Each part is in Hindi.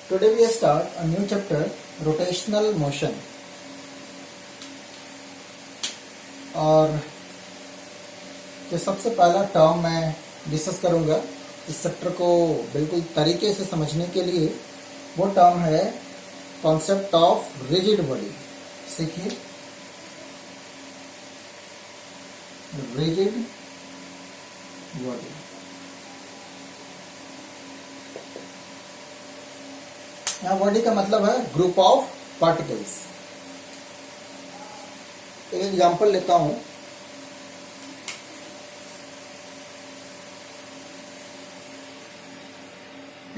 Today we start a new chapter, rotational motion. और जो सबसे पहला टर्म मैं डिस्कस करूंगा इस चैप्टर को बिल्कुल तरीके से समझने के लिए, वो टर्म है कॉन्सेप्ट ऑफ रिजिड बॉडी. सीखिए, रिजिड बॉडी. यहाँ बॉडी का मतलब है ग्रुप ऑफ पार्टिकल्स. एक एग्जांपल लेता हूं.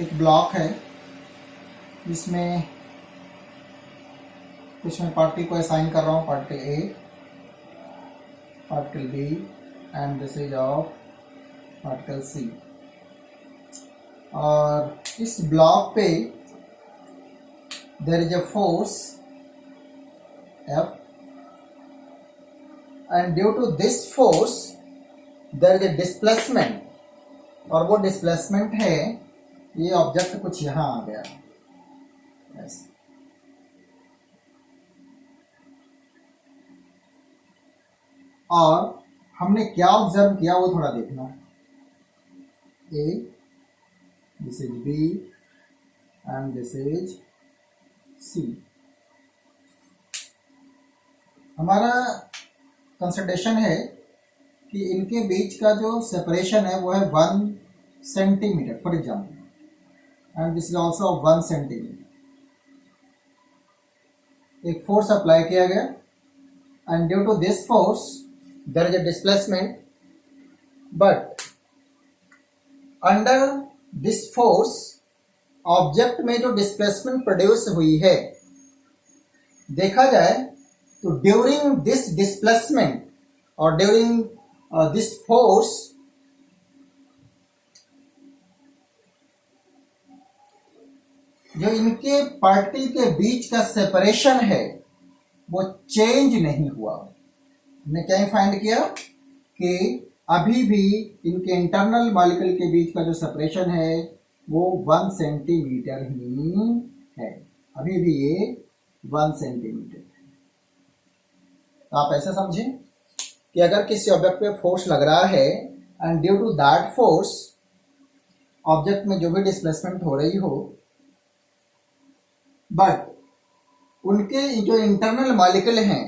एक ब्लॉक है जिसमें कुछ मैं पार्टिकल को असाइन कर रहा हूं, particle A, particle B and this is of particle C. और इस ब्लॉक पे there is a force F, and due to this force there is a displacement, और वो डिस्प्लेसमेंट है, ये ऑब्जेक्ट कुछ यहां आ गया. yes. और हमने क्या ऑब्जर्व किया वो थोड़ा देखना. A, this is B and this is C. हमारा कंसिडरेशन है कि इनके बीच का जो सेपरेशन है वो है 1 centimetre for example, and this is also 1 centimetre. एक फोर्स अप्लाई किया गया and due to this force there is a displacement, but under this force object में जो डिस्प्लेसमेंट प्रोड्यूस हुई है, देखा जाए तो ड्यूरिंग दिस डिस्प्लेसमेंट और ड्यूरिंग दिस फोर्स जो इनके पार्टिकल के बीच का सेपरेशन है वो चेंज नहीं हुआ. हमने क्या फाइंड किया कि अभी भी इनके इंटरनल मॉलिक्यूल के बीच का जो सेपरेशन है वो 1 सेंटीमीटर ही है. अभी भी ये 1 सेंटीमीटर है. तो आप ऐसे समझें कि अगर किसी ऑब्जेक्ट पे फोर्स लग रहा है and due to that force object में जो भी डिस्प्लेसमेंट हो रही हो, बट उनके जो इंटरनल मॉलिक्यूल हैं,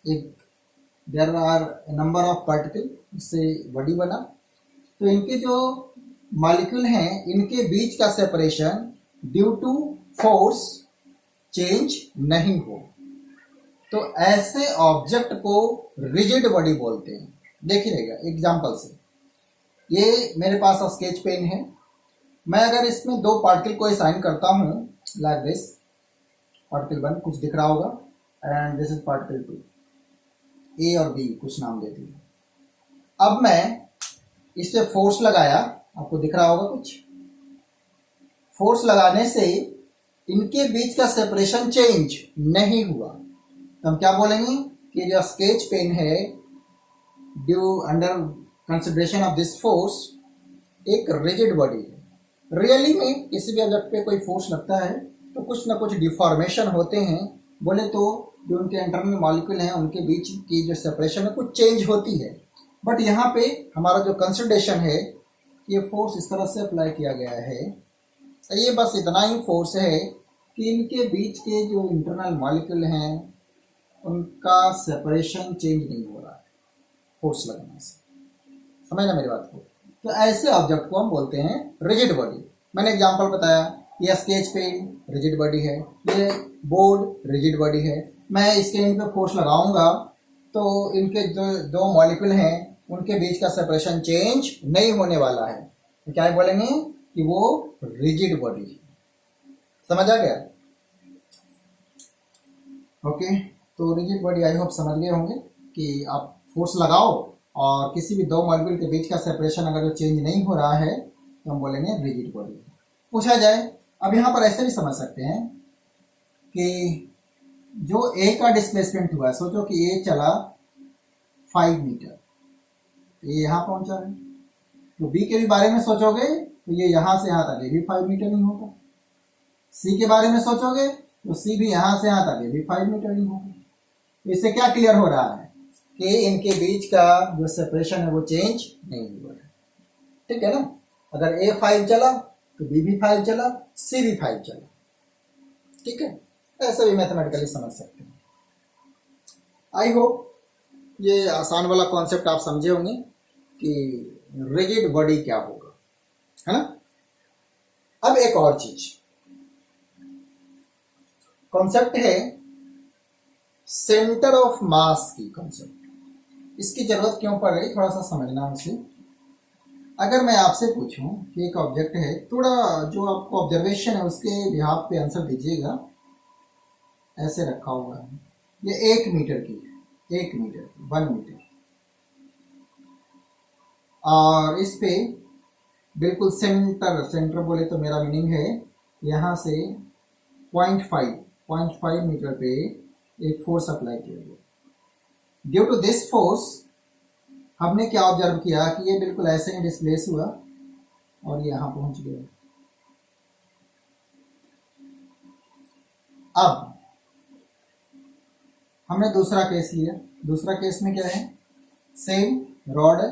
एक there are number of particle, इससे बॉडी बना, तो इनके जो मॉलिक्यूल हैं इनके बीच का separation due to force change नहीं हो, तो ऐसे ऑब्जेक्ट को रिजिड बॉडी बोलते हैं. देखिए रहेगा एग्जांपल से. ये मेरे पास स्केच पेन है. मैं अगर इसमें दो पार्टिकल को असाइन करता हूं लाइक दिस, पार्टिकल 1 कुछ दिख रहा होगा एंड दिस इज पार्टिकल 2, ए और बी कुछ नाम देते हैं. अब मैं इस पे फोर्स लगाया, आपको दिख रहा होगा कुछ. फोर्स लगाने से इनके बीच का सेपरेशन चेंज नहीं हुआ, तो हम क्या बोलेंगे कि जो स्केच पेन है due under consideration of this force एक रिजिड बॉडी है. रियली में किसी भी ऑब्जेक्ट पे कोई फोर्स लगता है तो कुछ ना कुछ डिफॉर्मेशन होते हैं. बोले तो जो उनके इंटरनल मॉलिक्यूल हैं उनके बीच की जो सेपरेशन है कुछ चेंज होती है. बट यहाँ पे हमारा जो कंसिडरेशन है, ये फोर्स इस तरह से अप्लाई किया गया है, ये बस इतना ही फोर्स है कि इनके बीच के जो इंटरनल मॉलिक्यूल हैं उनका सेपरेशन चेंज नहीं हो रहा है फोर्स लगने से. समझना मेरी बात को. तो ऐसे ऑब्जेक्ट को हम बोलते हैं रिजिड बॉडी. मैंने एग्जांपल बताया, ये स्केच पेन रिजिड बॉडी है, ये बोर्ड रिजिड बॉडी है. मैं इसके इन पे फोर्स लगाऊंगा तो इनके जो दो मॉलिक्यूल हैं उनके बीच का सेपरेशन चेंज नहीं होने वाला है, तो क्या बोलेंगे कि वो रिजिड बॉडी है. समझ आ गया? ओके. तो रिजिड बॉडी आई होप समझ गए होंगे कि आप फोर्स लगाओ और किसी भी दो मॉलिक्यूल के बीच का सेपरेशन अगर जो चेंज नहीं हो रहा है तो हम बोलेंगे रिजिड बॉडी. पूछा जाए, अब यहाँ पर ऐसे भी समझ सकते हैं कि जो ए का डिस्प्लेसमेंट हुआ है, सोचो कि ए चला 5 मीटर, ये यहाँ पहुंचा है, तो बी के भी बारे में सोचोगे तो ये यहाँ से यहाँ तक ये भी 5 मीटर नहीं होगा. सी के बारे में सोचोगे तो सी भी यहाँ से यहाँ तक ये भी 5 मीटर ही होगा। तो इससे क्या क्लियर हो रहा है कि इनके बीच का जो सेपरेशन है वो चेंज नहीं हुआ है। ठीक है ना। अगर ए 5 चला तो बी भी 5 चला, सी भी 5 चला। ठीक है, ऐसे भी मैथमेटिकली समझ सकते हैं। आई होप ये आसान वाला कॉन्सेप्ट आप समझे होंगे कि रिजिड बॉडी क्या होगा, है ना। अब एक और चीज कॉन्सेप्ट है सेंटर ऑफ मास की कॉन्सेप्ट। इसकी जरूरत क्यों पड़ रही, थोड़ा सा समझना उसे। अगर मैं आपसे पूछूं कि एक ऑब्जेक्ट है, थोड़ा जो आपको ऑब्जर्वेशन है उसके बिहाफ पे आंसर दीजिएगा। ऐसे रखा हुआ है, ये 1 मीटर की है, 1 मीटर, 1 मीटर, और इस पे बिल्कुल सेंटर, सेंटर बोले तो मेरा मीनिंग है यहाँ से 0.5 मीटर पे एक फोर्स अप्लाई किया गया। ड्यू टू दिस फोर्स हमने क्या ऑब्जर्व किया कि ये बिल्कुल ऐसे ही डिस्प्लेस हुआ और ये यहाँ पहुंच गया। अब हमने दूसरा केस लिया। दूसरा केस में क्या है, सेम रॉड है,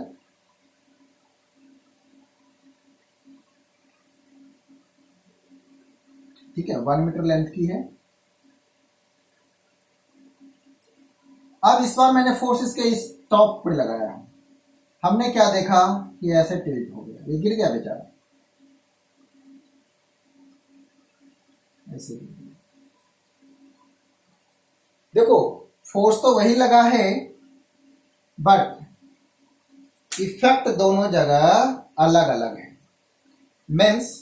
ठीक है, 1 मीटर लेंथ की है। अब इस बार मैंने फोर्स इसके इस टॉप पे लगाया। हमने क्या देखा कि ऐसे टिल्ट हो गया, ये गिर गया बेचारा, ऐसे गिर गया। देखो फोर्स तो वही लगा है बट इफेक्ट दोनों जगह अलग अलग है। मीन्स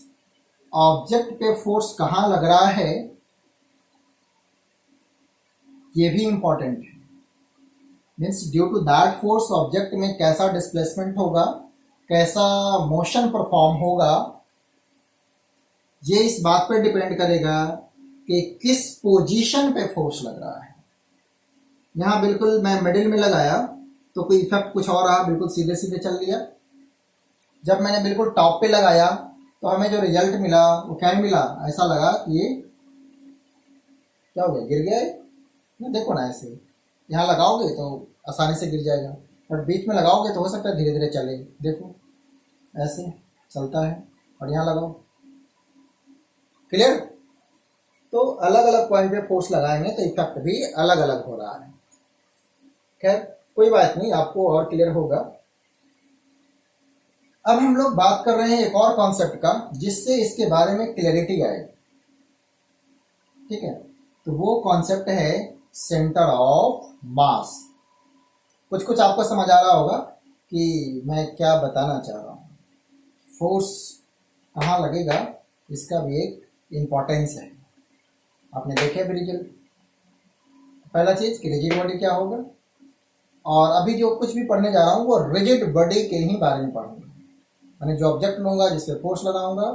ऑब्जेक्ट पे फोर्स कहां लग रहा है ये भी इंपॉर्टेंट है। Means due to that force object में कैसा डिस्प्लेसमेंट होगा, कैसा मोशन परफॉर्म होगा, ये इस बात पर डिपेंड करेगा कि किस पोजीशन पे फोर्स लग रहा है। यहाँ बिल्कुल मैं मिडिल में लगाया तो कोई इफेक्ट कुछ और रहा, बिल्कुल सीधे सीधे चल दिया। जब मैंने बिल्कुल टॉप पे लगाया तो हमें जो रिजल्ट मिला वो क्या मिला, ऐसा लगा कि ये क्या हो गया, गिर गया है। देखो ना, ऐसे यहाँ लगाओगे तो आसानी से गिर जाएगा, और बीच में लगाओगे तो हो सकता है धीरे धीरे चले। देखो ऐसे चलता है, और यहाँ लगाओ, क्लियर। तो अलग अलग पॉइंट पे फोर्स लगाएंगे तो इफेक्ट भी अलग अलग हो रहा है। खैर कोई बात नहीं, आपको और क्लियर होगा। अब हम लोग बात कर रहे हैं एक और कॉन्सेप्ट का जिससे इसके बारे में क्लियरिटी आए। ठीक है, तो वो कॉन्सेप्ट है सेंटर ऑफ मास। कुछ कुछ आपको समझ आ रहा होगा कि मैं क्या बताना चाह रहा हूँ। फोर्स कहाँ लगेगा इसका भी एक इम्पोर्टेंस है। आपने देखे भी रिजल्ट, पहला चीज कि रिजिड बॉडी क्या होगा, और अभी जो कुछ भी पढ़ने जा रहा हूँ वो रिजिड बॉडी के ही बारे में पढ़ूंगा। मैंने जो ऑब्जेक्ट लूंगा जिस पे फोर्स लगाऊंगा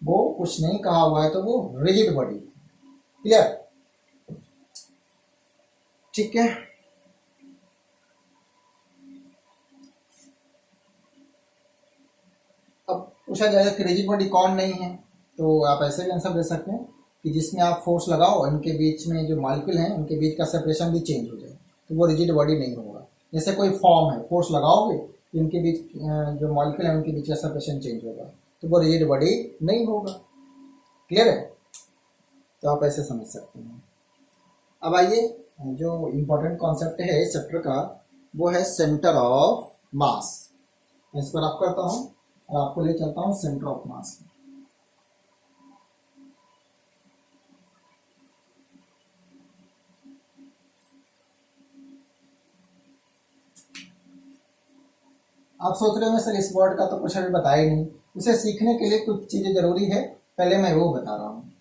वो कुछ नहीं कहा हुआ है तो वो रिजिड बॉडी। क्लियर, ठीक है। अब पूछा जाएगा कि रिजिड बॉडी कौन नहीं है, तो आप ऐसे भी आंसर दे सकते हैं कि जिसमें आप फोर्स लगाओ इनके बीच में जो मॉलिक्यूल हैं उनके बीच का सेपरेशन भी चेंज हो जाए, तो वो रिजिड बॉडी नहीं होगा। जैसे कोई फॉर्म है, फोर्स लगाओगे तो इनके बीच जो मॉलिक्यूल है उनके बीच का सेपरेशन चेंज होगा, तो वो रिजिड बॉडी नहीं होगा। क्लियर है, तो आप ऐसे समझ सकते हैं। अब आइए, जो इम्पोर्टेंट कॉन्सेप्ट है इस चैप्टर का वो है सेंटर ऑफ मास। मैं इसको रफ करता हूँ और आपको ले चलता हूँ सेंटर ऑफ मास। आप सोच रहे होंगे सर इस वर्ड का तो कुछ अभी बताया ही नहीं, उसे सीखने के लिए कुछ चीज़ें जरूरी है, पहले मैं वो बता रहा हूँ।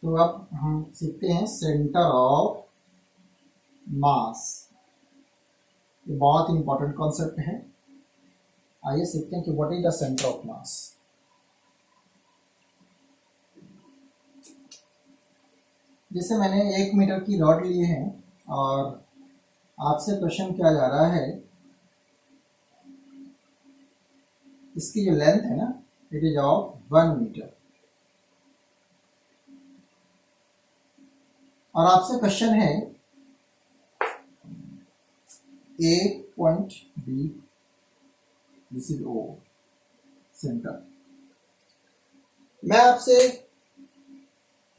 तो अब हम सीखते हैं सेंटर ऑफ मास, ये बहुत इंपॉर्टेंट कॉन्सेप्ट है। आइए सीखते हैं कि what is the centre of मास। जैसे मैंने 1 मीटर की रॉड ली है और आपसे क्वेश्चन किया जा रहा है इसकी जो लेंथ है ना, इट इज ऑफ 1 मीटर। और आपसे क्वेश्चन है A point B, this is O centre. मैं आपसे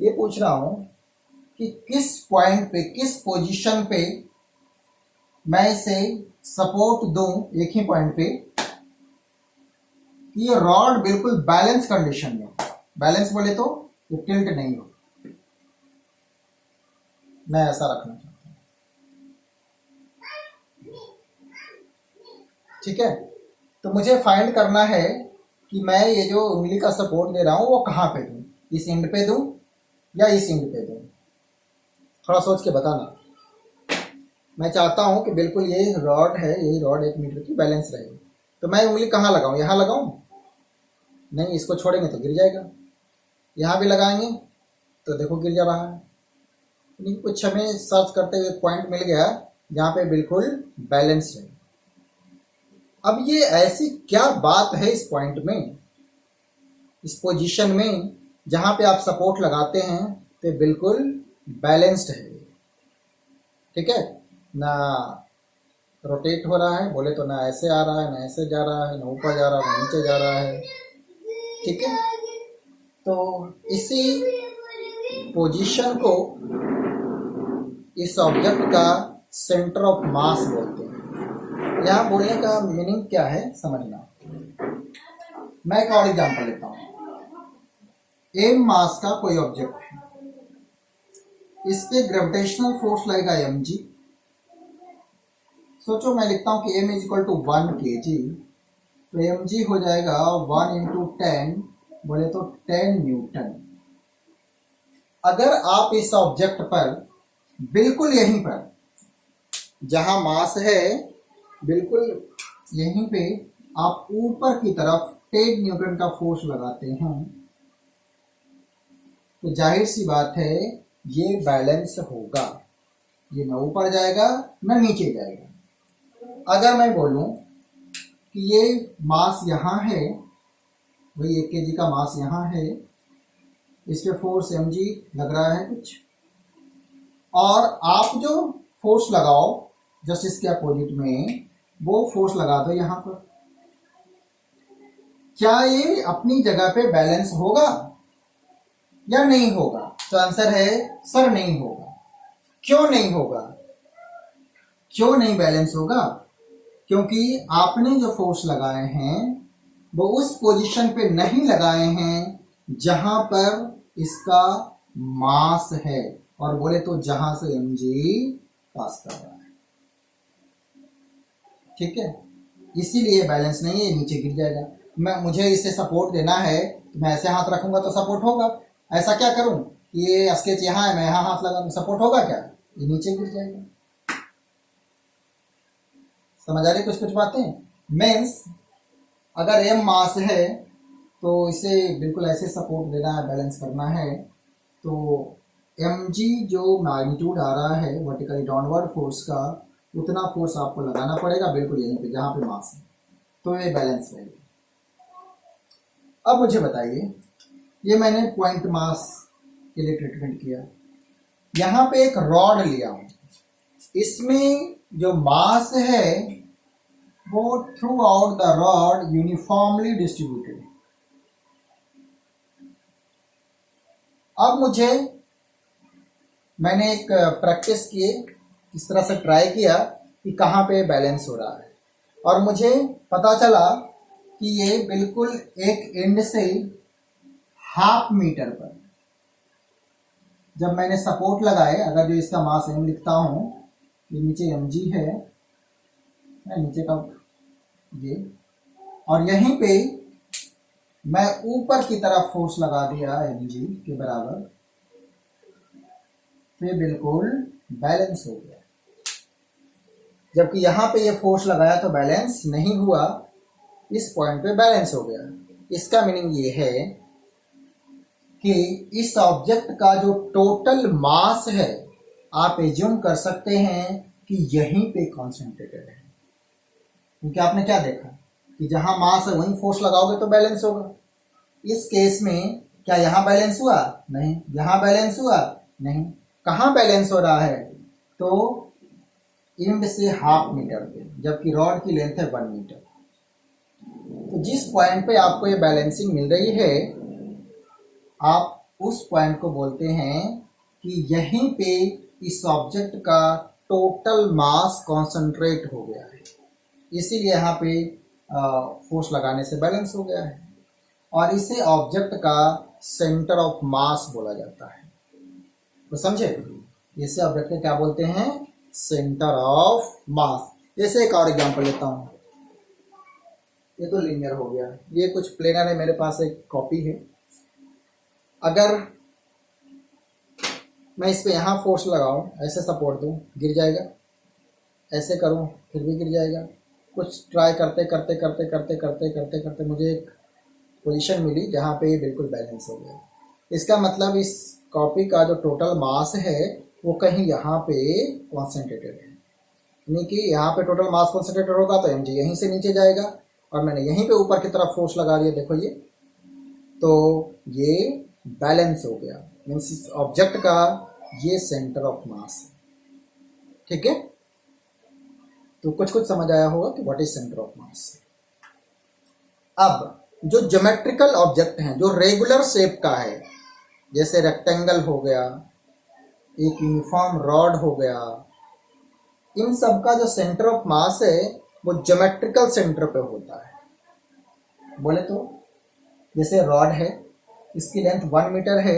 ये पूछ रहा हूं कि किस पॉइंट पे, किस पोजीशन पे मैं इसे सपोर्ट दूं एक ही पॉइंट पे कि ये रॉड बिल्कुल बैलेंस कंडीशन में, बैलेंस बोले तो ये टिल्ट नहीं हो, मैं ऐसा रखना चाहता हूं। ठीक है, तो मुझे फाइंड करना है कि मैं ये जो उंगली का सपोर्ट दे रहा हूं वो कहां पे दूं, इस एंड पे दूं या इस एंड पे दूं, थोड़ा सोच के बताना। मैं चाहता हूं कि बिल्कुल ये रॉड है, यही रॉड 1 मीटर की बैलेंस रहेगी, तो मैं उंगली कहाँ लगाऊं, यहाँ लगाऊं? नहीं, इसको छोड़ेंगे तो गिर जाएगा। यहाँ भी लगाएंगे तो देखो गिर जा रहा है। लेकिन कुछ हमें सर्च करते हुए पॉइंट मिल गया जहाँ पे बिल्कुल बैलेंस है। अब ये ऐसी क्या बात है इस पॉइंट में, इस पोजीशन में, जहाँ पे आप सपोर्ट लगाते हैं तो बिल्कुल बैलेंस्ड है। ठीक है, ना रोटेट हो रहा है बोले तो, ना ऐसे आ रहा है, ना ऐसे जा रहा है, ना ऊपर जा रहा है, ना नीचे जा रहा है। ठीक है, तो इसी पोजीशन को इस ऑब्जेक्ट का सेंटर ऑफ मास बोलते हैं। यहाँ बोलने का मीनिंग क्या है समझना। मैं एक और एग्जांपल लेता हूँ। एम मास का कोई ऑब्जेक्ट है, इस पे ग्रेविटेशनल फोर्स लगेगा mg। सोचो मैं लिखता हूँ कि m is equal to 1 kg, तो mg हो जाएगा 1 इंटू 10 बोले तो 10 न्यूटन। अगर आप इस ऑब्जेक्ट पर बिल्कुल यहीं पर जहां मास है, बिल्कुल यहीं पे आप ऊपर की तरफ 10 न्यूटन का फोर्स लगाते हैं, तो जाहिर सी बात है ये बैलेंस होगा, ये ना ऊपर जाएगा ना नीचे जाएगा। अगर मैं बोलूं कि ये मास यहाँ है, वही 1 kg का मास यहाँ है, इस पे फोर्स mg लग रहा है कुछ, और आप जो फोर्स लगाओ जस्ट इसके अपोजिट में वो फोर्स लगा दो यहाँ पर, क्या ये अपनी जगह पे बैलेंस होगा या नहीं होगा? तो आंसर है सर नहीं होगा। क्यों नहीं होगा? क्यों नहीं बैलेंस होगा? क्योंकि आपने जो फोर्स लगाए हैं वो उस पोजीशन पे नहीं लगाए हैं जहां पर इसका मास है, और बोले तो जहां से mg पास कर रहा है। ठीक है, इसीलिए बैलेंस नहीं है, नीचे गिर जाएगा। मुझे इसे सपोर्ट देना है तो मैं ऐसे हाथ रखूंगा तो सपोर्ट होगा। ऐसा क्या करूं कि ये स्केच यहाँ है, मैं यहाँ हाथ लगा, सपोर्ट होगा क्या? ये नीचे गिर जाएगा। समझ आ रही कुछ कुछ बातें? मीन्स अगर m मास है तो इसे बिल्कुल ऐसे सपोर्ट देना है, बैलेंस करना है, तो mg जो मैग्नीट्यूड आ रहा है वर्टिकली डाउनवर्ड फोर्स का, उतना फोर्स आपको लगाना पड़ेगा बिल्कुल यहीं पे जहां पे मास है, तो ये बैलेंस रहेगी। अब मुझे बताइए, ये मैंने पॉइंट मास के लिए ट्रीटमेंट किया, यहाँ पे एक रॉड लिया हूं, इसमें जो मास है वो through out the rod uniformly distributed. अब मैंने एक प्रैक्टिस किए, इस तरह से ट्राई किया कि कहाँ पे बैलेंस हो रहा है, और मुझे पता चला कि ये बिल्कुल एक एंड से 1/2 मीटर पर, जब मैंने सपोर्ट लगाए, अगर जो इसका मास m लिखता हूँ, ये नीचे mg है, नीचे का ये, और यहीं पे मैं ऊपर की तरफ फोर्स लगा दिया mg के बराबर, तो ये बिल्कुल बैलेंस हो गया। जबकि यहाँ पे ये फोर्स लगाया तो बैलेंस नहीं हुआ, इस पॉइंट पे बैलेंस हो गया। इसका मीनिंग ये है कि इस ऑब्जेक्ट का जो टोटल मास है, आप एज्यूम कर सकते हैं कि यहीं पे कॉन्सेंट्रेटेड है, क्योंकि आपने क्या देखा कि जहां मास है वहीं फोर्स लगाओगे तो बैलेंस होगा। इस केस में क्या यहाँ बैलेंस हुआ? नहीं। यहाँ बैलेंस हुआ? नहीं। कहाँ बैलेंस हो रहा है, तो एंड से हाफ मीटर पे, जबकि रॉड की लेंथ है 1 मीटर। तो जिस पॉइंट पे आपको ये बैलेंसिंग मिल रही है, आप उस पॉइंट को बोलते हैं कि यहीं पे इस ऑब्जेक्ट का टोटल मास कॉन्सेंट्रेट हो गया है, इसीलिए यहाँ पे फोर्स लगाने से बैलेंस हो गया है, और इसे ऑब्जेक्ट का सेंटर ऑफ मास बोला जाता है। तो समझे, इसे ऑब्जेक्ट को क्या बोलते हैं, सेंटर ऑफ मास। जैसे एक और एग्जांपल लेता हूँ, ये तो लीनियर हो गया, ये कुछ प्लेनर है, मेरे पास एक कॉपी है। अगर मैं इस पे यहाँ फोर्स लगाऊं, ऐसे सपोर्ट दूं, गिर जाएगा, ऐसे करूं फिर भी गिर जाएगा। कुछ ट्राई करते करते करते करते करते करते करते मुझे एक पोजीशन मिली जहाँ पे ये बिल्कुल बैलेंस हो गया। इसका मतलब इस कॉपी का जो टोटल मास है वो कहीं यहाँ पे कॉन्सेंट्रेटेड है, यानी कि यहाँ पे टोटल मास कॉन्सेंट्रेटेड होगा तो mg यहीं से नीचे जाएगा, और मैंने यहीं पे ऊपर की तरफ फोर्स लगा दिया, देखो ये, तो ये बैलेंस हो गया। मीन्स इस ऑब्जेक्ट का ये सेंटर ऑफ मास है। ठीक है, तो कुछ कुछ समझ आया होगा कि व्हाट इज सेंटर ऑफ मास। अब जो ज्योमेट्रिकल ऑब्जेक्ट हैं, जो रेगुलर शेप का है, जैसे रेक्टेंगल हो गया, एक यूनिफॉर्म रॉड हो गया, इन सब का जो सेंटर ऑफ मास है वो ज्योमेट्रिकल सेंटर पे होता है। बोले तो जैसे रॉड है, इसकी लेंथ 1 मीटर है,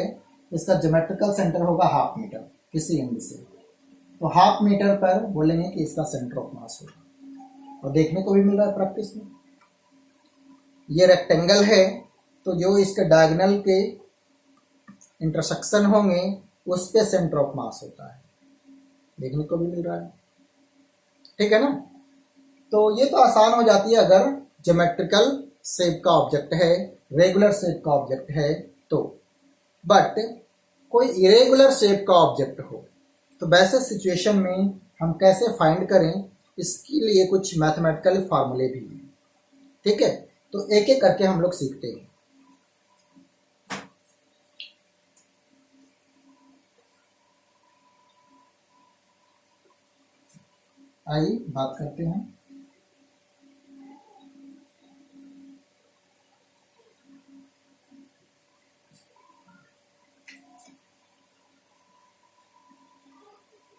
इसका ज्योमेट्रिकल सेंटर होगा हाफ मीटर किसी एंड से, तो हाफ मीटर पर बोलेंगे कि इसका सेंटर ऑफ मास होगा। और देखने को भी मिल रहा है प्रैक्टिस में, ये रेक्टेंगल है तो जो इसके डायगोनल के इंटरसेक्शन होंगे उस पे सेंटर ऑफ मास होता है, देखने को भी मिल रहा है। ठीक है ना, तो ये तो आसान हो जाती है अगर ज्योमेट्रिकल शेप का ऑब्जेक्ट है, रेगुलर शेप का ऑब्जेक्ट है तो। बट कोई इरेगुलर शेप का ऑब्जेक्ट हो तो वैसे सिचुएशन में हम कैसे फाइंड करें, इसके लिए कुछ मैथमेटिकल फार्मूले भी हैं। ठीक है, तो एक एक करके हम लोग सीखते हैं। आइए बात करते हैं।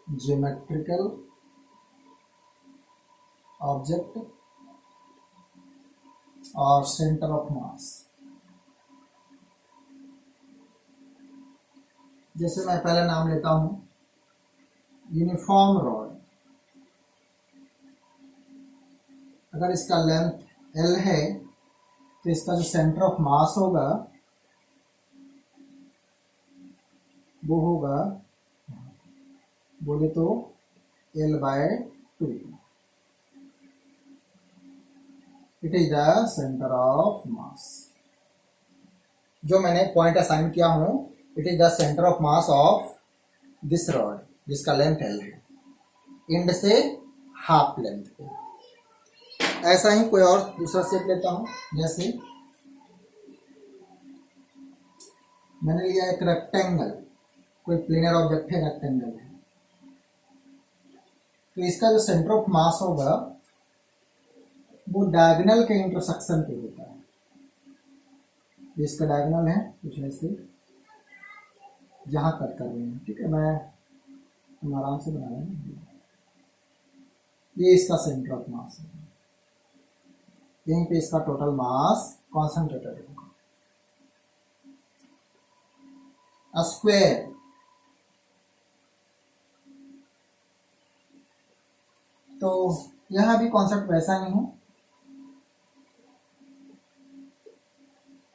ज्योमेट्रिकल ऑब्जेक्ट और सेंटर ऑफ मास। जैसे मैं पहला नाम लेता हूं, यूनिफॉर्म रॉड। अगर इसका लेंथ L है तो इसका जो सेंटर ऑफ मास होगा वो होगा, बोले तो L/2। It is the centre of मास। जो मैंने पॉइंट असाइन किया हूं, it is the centre of mass of this rod जिसका लेंथ L है, एंड से हाफ लेंथ पे। ऐसा ही कोई और दूसरा शेप लेता हूं, जैसे मैंने लिया एक रेक्टेंगल, कोई प्लेनर ऑब्जेक्ट है, रेक्टेंगल है, तो इसका जो सेंटर ऑफ मास होगा वो डायगोनल के इंटरसेक्शन पे होता है। इसका डायगोनल है कुछ ऐसे, जहां कट कर रहे हैं। ठीक है, मैं आराम से बना रहा हूँ। ये इसका सेंटर ऑफ मास है, यहीं पे इसका टोटल मास कॉन्सेंट्रेटेड होगा। स्क्वायर, तो यहां भी कॉन्सेप्ट वैसा ही है,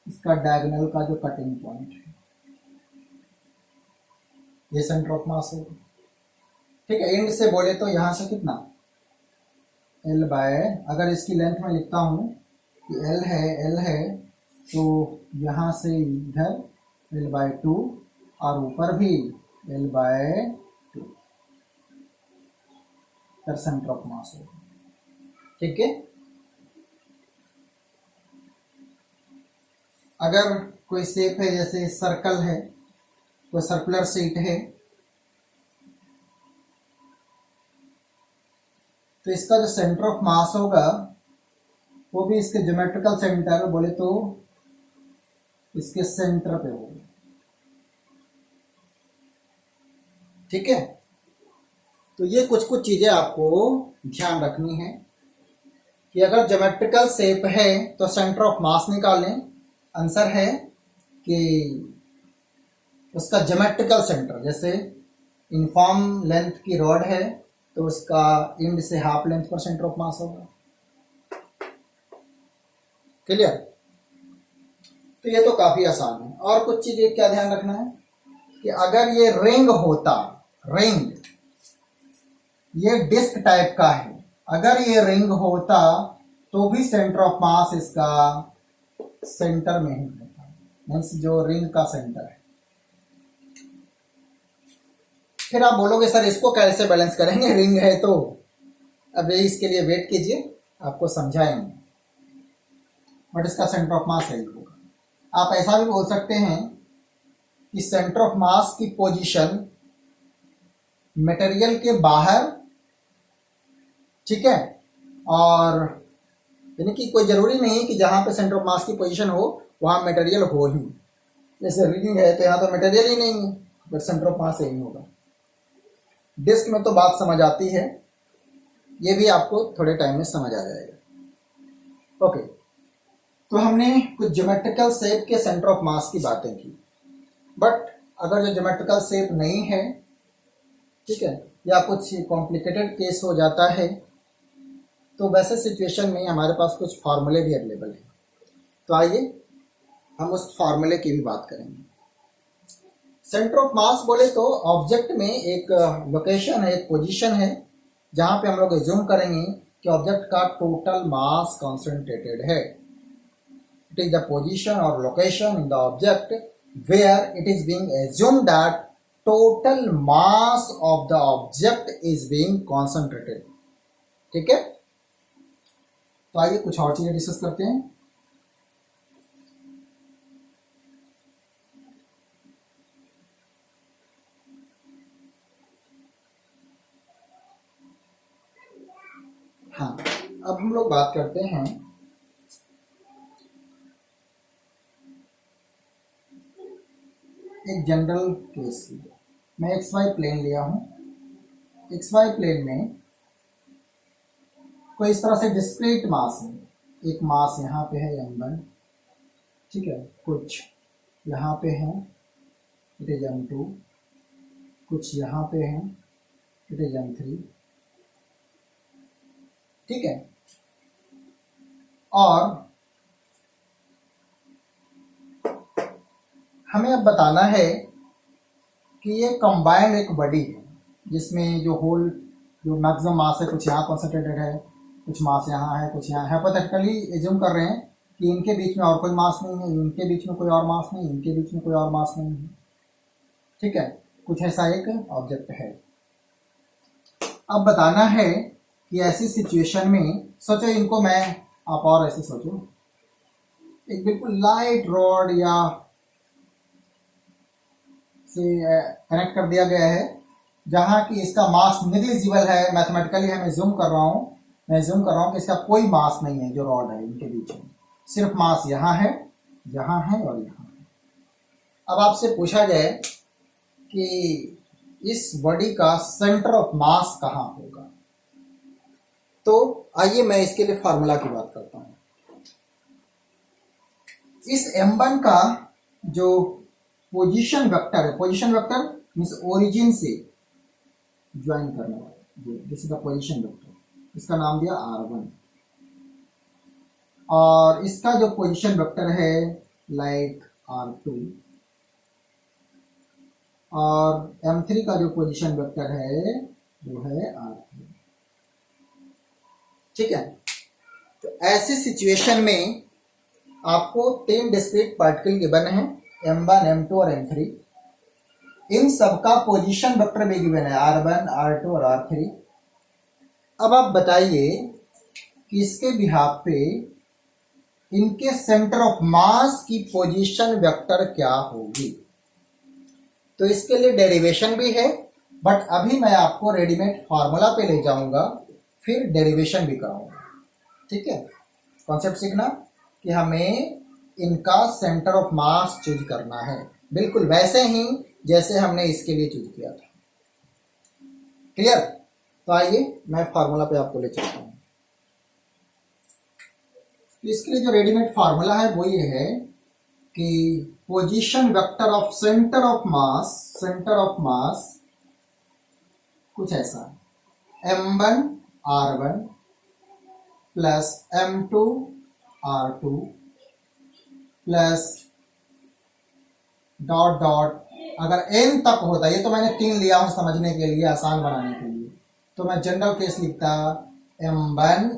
इसका डायगोनल का जो कटिंग पॉइंट है ये सेंटर ऑफ मास होगा। ठीक है, एंड से बोले तो यहां से कितना L बाय, अगर इसकी लेंथ में लिखता हूं कि L है तो यहाँ से इधर L/2 और ऊपर भी L/2 पर सेंटर ऑफ मास होगा। ठीक है, अगर कोई शेप है, जैसे सर्कल है, कोई सर्कुलर शीट है, तो इसका जो सेंटर ऑफ मास होगा वो भी इसके ज्योमेट्रिकल सेंटर बोले तो इसके सेंटर पे होगा। ठीक है, तो ये कुछ कुछ चीजें आपको ध्यान रखनी है कि अगर ज्योमेट्रिकल शेप है तो सेंटर ऑफ मास निकालें। आंसर है कि उसका ज्योमेट्रिकल सेंटर, जैसे यूनिफॉर्म लेंथ की रॉड है तो उसका एंड से हाफ लेंथ पर सेंटर ऑफ मास होगा। क्लियर? तो ये तो काफी आसान है। और कुछ चीजें क्या ध्यान रखना है कि अगर ये रिंग होता, रिंग ये डिस्क टाइप का है, अगर ये रिंग होता तो भी सेंटर ऑफ मास इसका सेंटर में ही होता, मीन्स जो रिंग का सेंटर है। फिर आप बोलोगे सर इसको कैसे बैलेंस करेंगे, रिंग है तो। अब इसके लिए वेट कीजिए, आपको समझाएंगे, बट इसका सेंटर ऑफ मास सही होगा। आप ऐसा भी बोल सकते हैं कि सेंटर ऑफ मास की पोजीशन मटेरियल के बाहर, ठीक है, और यानी कि कोई जरूरी नहीं कि जहां पे सेंटर ऑफ मास की पोजीशन हो वहां मटेरियल हो ही। जैसे रिंग है तो यहाँ तो मटेरियल ही नहीं है, बट सेंटर ऑफ मास यही होगा। डिस्क में तो बात समझ आती है, ये भी आपको थोड़े टाइम में समझ आ जाएगा। ओके, तो हमने कुछ ज्योमेट्रिकल शेप के सेंटर ऑफ मास की बातें की, बट अगर जो ज्योमेट्रिकल शेप नहीं है, ठीक है, या कुछ कॉम्प्लिकेटेड केस हो जाता है, तो वैसे सिचुएशन में हमारे पास कुछ फार्मूले भी अवेलेबल हैं। तो आइए हम उस फार्मूले की भी बात करेंगे। सेंटर ऑफ मास बोले तो ऑब्जेक्ट में एक लोकेशन है, एक पोजीशन है, जहां पे हम लोग एज्यूम करेंगे कि ऑब्जेक्ट का टोटल मास कॉन्सेंट्रेटेड है। इट इज द पोजीशन और location in the object where it is being assumed that total mass of the object is being concentrated. ठीक है, तो आइए कुछ और चीजें डिस्कस करते हैं। हाँ, अब हम लोग बात करते हैं एक जनरल केस की। मैं एक्स वाई प्लेन लिया हूं, एक्स वाई प्लेन में कोई इस तरह से डिस्क्रीट मास है। एक मास यहाँ पे है m1, ठीक है, कुछ यहाँ पे है इट इज m2, कुछ यहाँ पे है इट इज m3, ठीक है। और हमें अब बताना है कि ये कंबाइंड एक बॉडी है जिसमें जो होल जो मैक्सिमम मास है कुछ यहाँ कॉन्सेंट्रेटेड है, कुछ मास यहाँ है, कुछ यहाँ। हाइपोथेटिकली एज्यूम कर रहे हैं कि इनके बीच में और कोई मास नहीं है, इनके बीच में कोई और मास नहीं, इनके बीच में कोई और मास नहीं है, ठीक है, कुछ ऐसा एक ऑब्जेक्ट है। अब बताना है कि ऐसी सिचुएशन में सोचो, इनको मैं आप और ऐसे सोचो, एक बिल्कुल लाइट रॉड या से कनेक्ट कर दिया गया है जहां कि इसका मास निग्लिजिबल है। मैथमेटिकली मैं ज्यूम कर रहा हूं कि इसका कोई मास नहीं है जो रॉड है इनके बीच में, सिर्फ मास यहाँ है, यहाँ है और यहाँ है। अब आपसे पूछा जाए कि इस बॉडी का सेंटर ऑफ मास कहाँ होगा, तो आइए मैं इसके लिए फार्मूला की बात करता हूं। इस m1 का जो पोजीशन वेक्टर है, पोजीशन वेक्टर मींस ओरिजिन से ज्वाइन करने वाला, this is the position vector, इसका नाम दिया r1। और इसका जो पोजीशन वेक्टर है लाइक r2, और m3 का जो पोजीशन वेक्टर है वो है r3, ठीक है। तो ऐसी सिचुएशन में आपको 3 डिस्क्रीट पार्टिकल गिवन है, m1, m2 और m3। इन सबका पोजीशन वेक्टर भी गिवन है, r1, r2 और r3। अब आप बताइए कि इसके बिहाफ पे इनके सेंटर ऑफ मास की पोजीशन वेक्टर क्या होगी। तो इसके लिए डेरिवेशन भी है, बट अभी मैं आपको रेडीमेड फार्मूला पे ले जाऊंगा, फिर डेरिवेशन भी कराऊंगा। ठीक है, कॉन्सेप्ट सीखना कि हमें इनका सेंटर ऑफ मास चूज करना है, बिल्कुल वैसे ही जैसे हमने इसके लिए चूज किया था। क्लियर? तो आइए मैं फार्मूला पे आपको ले चलता हूँ। तो इसके लिए जो रेडीमेड फार्मूला है वो ये है कि position vector of centre of मास कुछ ऐसा m1 r1 plus m2 r2 plus dot dot, अगर n तक होता, ये तो मैंने 3 लिया हूं समझने के लिए, आसान बनाने के लिए, तो मैं जनरल केस लिखता mn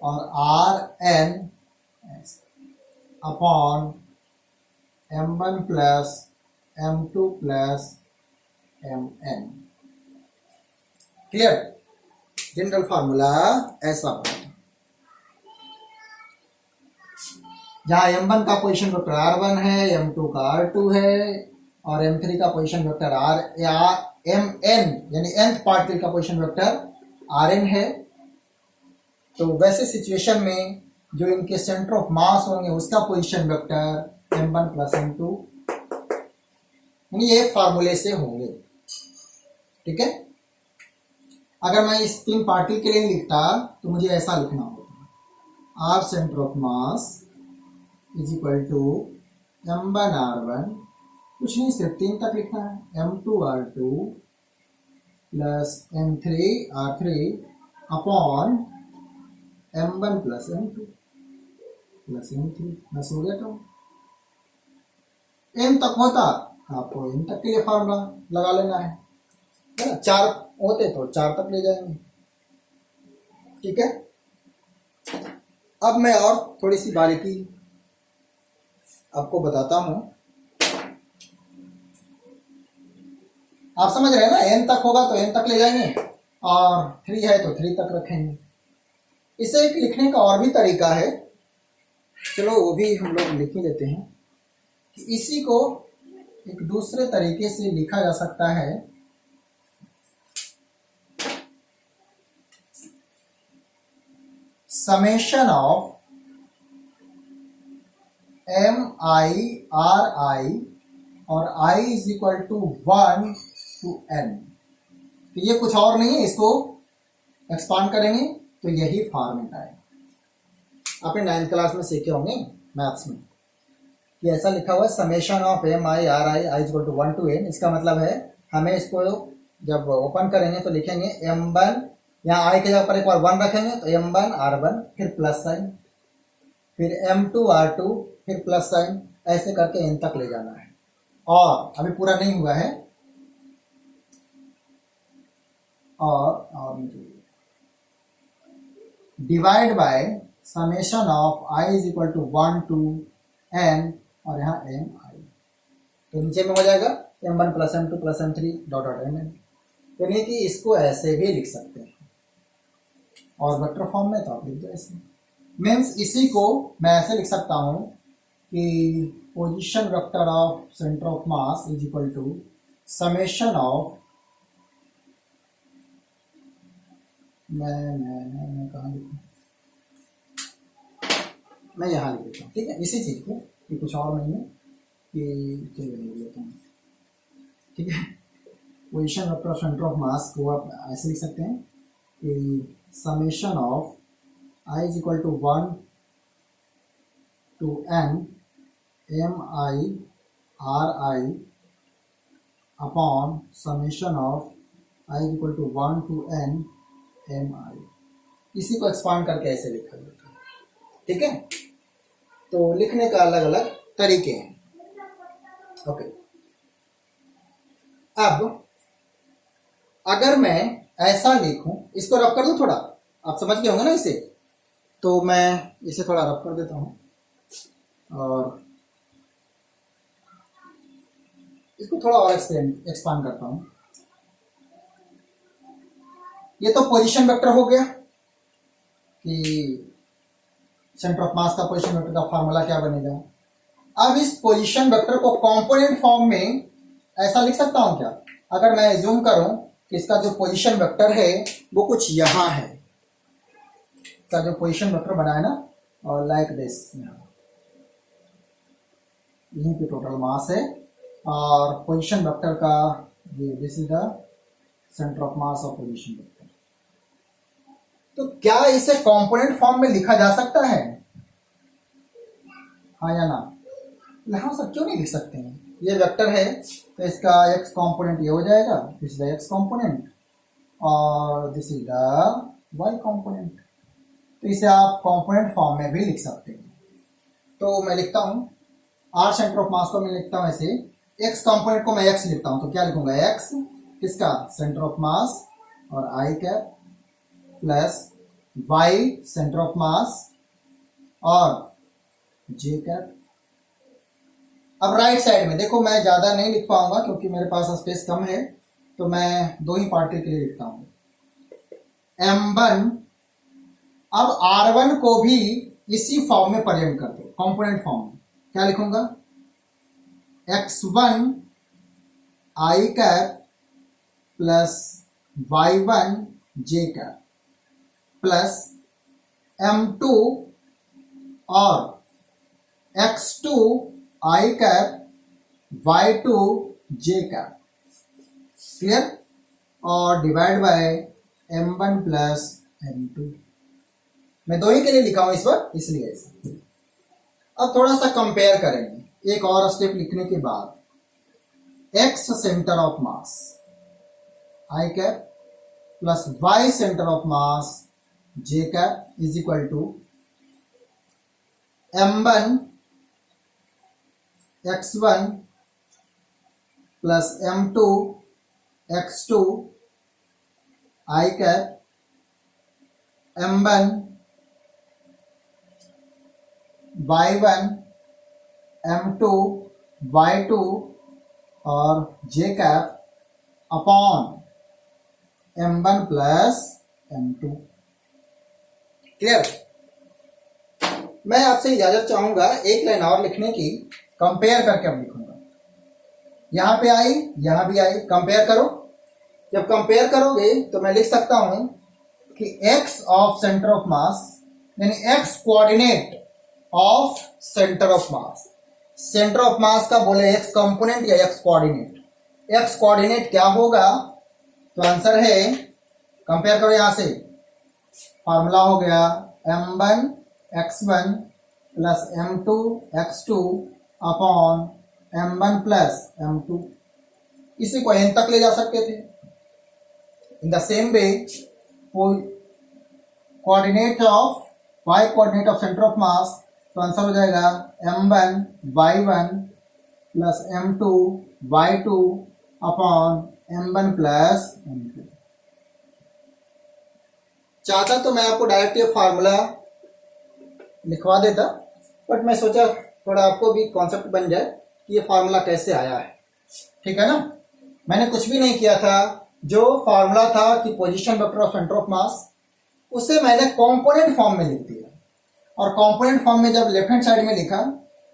और rn upon m1 plus m2 plus mn। Clear? General formula ऐसा होता है, जहां m1 का पोजीशन वेक्टर r1 है, m2 का r2 है और m3 का पोजीशन वेक्टर mn यानी nth पार्टिकल का पोजीशन वेक्टर rn है। तो वैसे सिचुएशन में जो इनके सेंटर ऑफ मास होंगे उसका position vector m1 plus m2, ये फार्मूले से होंगे। ठीक है, अगर मैं इस 3 पार्टिकल के लिए लिखता तो मुझे ऐसा लिखना होता, r centre of mass is equal to m1 r1, कुछ नहीं सिर्फ 3 तक लिखना है, m2 r2 plus m3 r3 upon m1 plus m2 plus m3। बस हो गया। तो m तक होता आपको m तक के लिए फार्मूला लगा लेना है ना, 4 होते तो 4 तक ले जाएंगे। ठीक है, अब मैं और थोड़ी सी बारीकी आपको बताता हूं। आप समझ रहे हैं ना, n तक होगा तो n तक ले जाएंगे और 3 है तो 3 तक रखेंगे। इसे एक लिखने का और भी तरीका है, चलो वो भी हम लोग लिख ही लेते हैं कि इसी को एक दूसरे तरीके से लिखा जा सकता है। समेशन ऑफ mi ri और i is equal to 1 to n। तो ये कुछ और नहीं है, इसको एक्सपांड करेंगे तो यही फॉर्मेट आएगा। आपने 9th क्लास में सीखे होंगे मैथ्स में, ये ऐसा लिखा हुआ है summation of mi ri i equal to 1 to n। इसका मतलब है हमें इसको जब ओपन करेंगे तो लिखेंगे m1, यहाँ i के जगह पर एक बार 1 रखेंगे तो m1 r1 फिर प्लस साइन, फिर m2 r2 फिर प्लस साइन, ऐसे करके n तक ले जाना है। और अभी पूरा नहीं हुआ है, और divide by summation of i is equal to 1 to n और यहाँ mi, तो नीचे में हो जाएगा m1 plus m2 plus m3 dot dot mn। यानी कि इसको ऐसे भी लिख सकते हैं और वेक्टर फॉर्म में तो आप लिख दो ऐसे। मीन्स इसी को मैं ऐसे लिख सकता हूँ कि position vector of centre of mass is equal to summation of मैं कहाँ लिखूँ, मैं यहाँ लिख देता हूँ। ठीक है, इसी चीज को, कि कुछ और नहीं है, कि चलिए लिख लेता हूँ। ठीक है, position vector of centre of mass को आप ऐसे लिख सकते हैं कि summation of i is equal to 1 to n mi ri upon summation of i is equal to 1 to n mi। इसी को एक्सपांड करके ऐसे लिखा जाता है। ठीक है, तो लिखने का अलग अलग तरीके हैं। ओके, अब अगर मैं ऐसा लिखूं, इसको रफ कर दूं थोड़ा, आप समझ गए होंगे ना इसे, तो मैं इसे थोड़ा रफ कर देता हूं और इसको थोड़ा और एक्सपांड करता हूं। ये तो पोजीशन वेक्टर हो गया कि सेंटर ऑफ मास का पोजीशन वेक्टर का फार्मूला क्या बनेगा। अब इस पोजीशन वेक्टर को कंपोनेंट फॉर्म में ऐसा लिख सकता हूं क्या? अगर मैं जूम करूं इसका जो पोजीशन वेक्टर है वो कुछ यहाँ है, इसका जो पोजीशन वेक्टर बना है ना, और लाइक दिस, यहीं पे टोटल मास है और पोजीशन वेक्टर का this is the centre of मास और पोजीशन वेक्टर। तो क्या इसे कंपोनेंट फॉर्म में लिखा जा सकता है, हाँ या ना? हाँ सर, क्यों नहीं लिख सकते हैं? ये वेक्टर है तो इसका x कंपोनेंट ये हो जाएगा, this is the x component और this is the y component. तो इसे आप कंपोनेंट फॉर्म में भी लिख सकते हैं। तो मैं लिखता हूँ r सेंटर ऑफ मास को मैं लिखता हूँ ऐसे, x कंपोनेंट को मैं x लिखता हूँ, तो क्या लिखूंगा, x किसका, सेंटर ऑफ मास और i cap plus y centre of मास और j कैप। अब राइट साइड में देखो, मैं ज्यादा नहीं लिख पाऊंगा क्योंकि मेरे पास स्पेस कम है, तो मैं दो ही पार्टिकल के लिए लिखता हूं m1। अब r1 को भी इसी फॉर्म में प्रेजेंट कर दो, कंपोनेंट फॉर्म में। क्या लिखूंगा, x1 i cap plus y1 j cap plus m2 और x2 i cap y2 j cap, clear, और divide by m1 plus m2। मैं दो ही के लिए लिखा हूं इस बार, इसलिए ऐसा। अब थोड़ा सा कंपेयर करेंगे एक और स्टेप लिखने के बाद, x centre of mass i cap plus y centre of mass j cap is equal to m1 x1 plus m2 x2 i cap m1 y1 m2 y2 और j cap upon m1 plus m2। Clear? मैं आपसे इजाजत चाहूंगा एक लाइन और लिखने की, कंपेयर करके अब लिखूंगा। यहां पे आई, यहां भी आई, कंपेयर करो। जब कंपेयर करोगे तो मैं लिख सकता हूं कि x ऑफ सेंटर ऑफ मास यानी x coordinate of centre of mass, centre of मास का बोले x कंपोनेंट या x कोऑर्डिनेट, x कोऑर्डिनेट क्या होगा, तो आंसर है, कंपेयर करो यहां से, फार्मूला हो गया m1 x1 plus m2 x2 upon m1 plus m2। इसी को n तक ले जा सकते थे। इन the same way coordinate of y coordinate of centre of मास, तो आंसर हो जाएगा m1 y1 plus m2 y2 upon m1 plus m2। चाहता तो मैं आपको डायरेक्ट ये फार्मूला लिखवा देता, बट मैं सोचा थोड़ा आपको भी कॉन्सेप्ट बन जाए कि ये फार्मूला कैसे आया है। ठीक है ना? मैंने कुछ भी नहीं किया था, जो फार्मूला था कि position vector of centre of मास, उसे मैंने कंपोनेंट फॉर्म में लिख दिया। और कंपोनेंट फॉर्म में जब लेफ्ट हैंड साइड में लिखा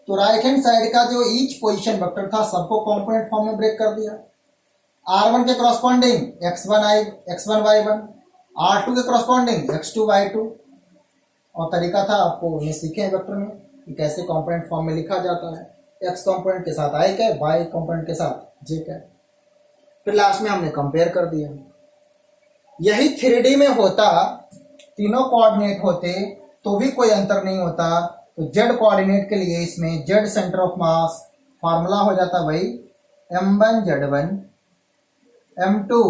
तो राइट हैंड साइड का जो ईच पोजीशन वेक्टर था सबको कंपोनेंट फॉर्म में ब्रेक कर दिया। r1 के कॉरस्पॉन्डिंग x1 y1, r2 के कॉरस्पॉन्डिंग x2 y2। और तरीका था आपको ये सीखे हैं वेक्टर में कि कैसे कंपोनेंट फॉर्म में लिखा जाता है, x कंपोनेंट के साथ i कैप, y कंपोनेंट के साथ j कैप। फिर लास्ट में हमने कंपेयर कर दिया। यही 3D में होता, तीनों कोऑर्डिनेट होते तो भी कोई अंतर नहीं होता। तो z कोऑर्डिनेट के लिए इसमें z centre of mass formula हो जाता भाई m1 z1 m2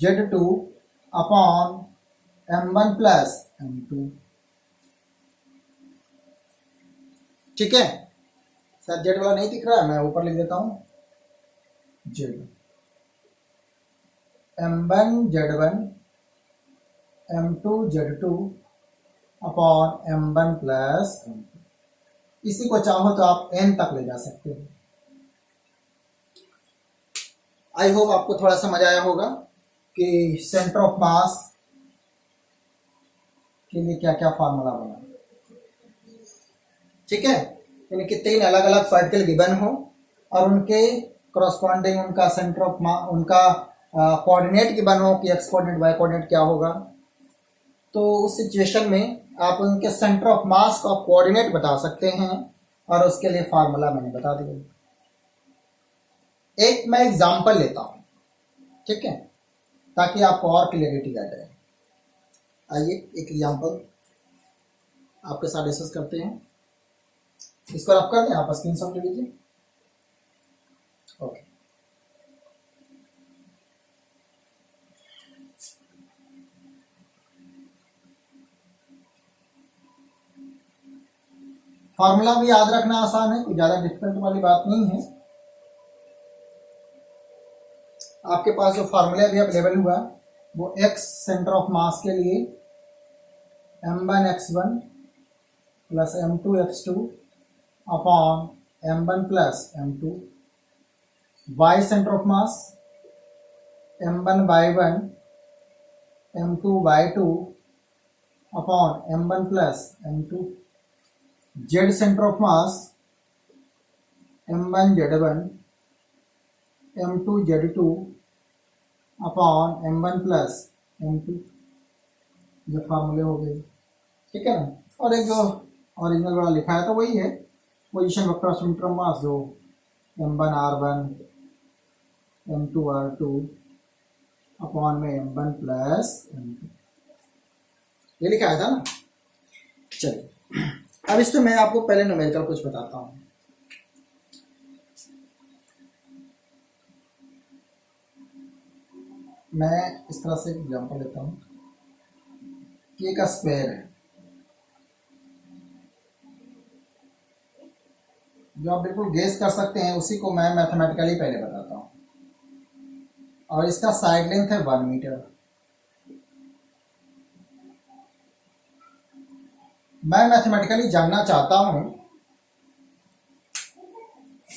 z2 upon m1 plus m2। ठीक है सर, जेड वाला नहीं दिख रहा है, मैं ऊपर लिख देता हूं Z m1 z1 m2 z2 upon m1 plus m2। इसी को चाहो तो आप n तक ले जा सकते हो। आई होप आपको थोड़ा समझ आया होगा कि सेंटर ऑफ मास के लिए क्या क्या फार्मूला बना। ठीक है, यानी कि 3 अलग अलग पार्टिकल गिवन हो और उनके करस्पॉन्डिंग उनका सेंटर ऑफ मास, उनका कोऑर्डिनेट गिवन हो कि एक्स कोऑर्डिनेट वाई कोऑर्डिनेट क्या होगा, तो उस सिचुएशन में आप उनके सेंटर ऑफ मास का कोऑर्डिनेट बता सकते हैं, और उसके लिए फार्मूला मैंने बता दिया। एक मैं एग्जांपल लेता हूं, ठीक है, ताकि आपको और क्लियरिटी आ जाए। आइए एक एग्जांपल आपके साथ डिस्कस करते हैं। इसको आप कर दें, आप स्क्रीनशॉट ले लीजिए। ओके, फॉर्मूला भी याद रखना आसान है, कोई ज्यादा डिफिकल्ट वाली बात नहीं है। आपके पास जो फार्मूला भी अवेलेबल हुआ वो एक्स सेंटर ऑफ मास के लिए m1x1 plus m2x2 upon m1 plus m2, y centre of mass m1y1 m2y2 upon m1 plus m2, z centre of mass m1z1 m2z2 upon m1 plus m2। ये फार्मूले हो गए, ठीक है ना। और एक जो ओरिजिनल वाला लिखा है तो वही है, position vector of centre of मास, जो m1r1 m2r2 अपॉन में m1 प्लस m2, ये लिखा आया था ना। चलिए अब इस पे मैं आपको पहले न्यूमेरिकल कुछ बताता हूँ। मैं इस तरह से एग्जांपल लेता हूँ कि एक स्क्वायर है, जो आप बिल्कुल गेस कर सकते हैं, उसी को मैं मैथमेटिकली पहले बताता हूँ। और इसका साइड लेंथ है 1 मीटर। मैं मैथमेटिकली जानना चाहता हूँ